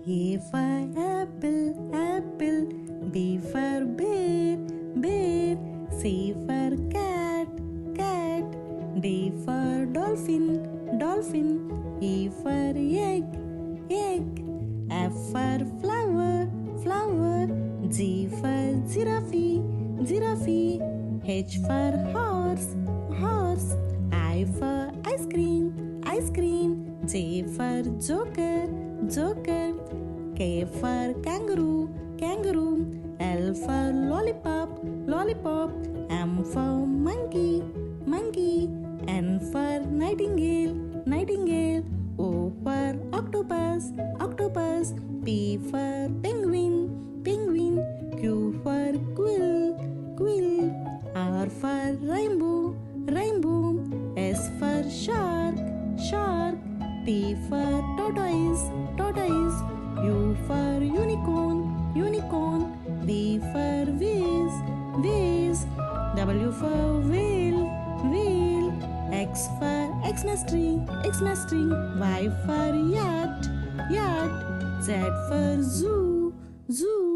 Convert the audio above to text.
A for apple, apple. B for bear, bear. C for cat, cat. D for dolphin, dolphin. E for egg, egg. F for flower, flower. G for giraffe, giraffe. H for horse, horse. I for ice cream, ice cream. J for joker, joker. K for kangaroo, kangaroo. L for lollipop, lollipop. M for monkey, monkey. N for nightingale, nightingale. O for octopus, octopus. P for penguin, penguin. Q for quill, quill. R for rainbow, rainbow. S for shark, shark. T for tortoise, tortoise. U for unicorn, unicorn. V for vase, vase. W for whale, whale. X for Xmas tree, Xmas tree. Y for yacht, yacht. Z for zoo, zoo.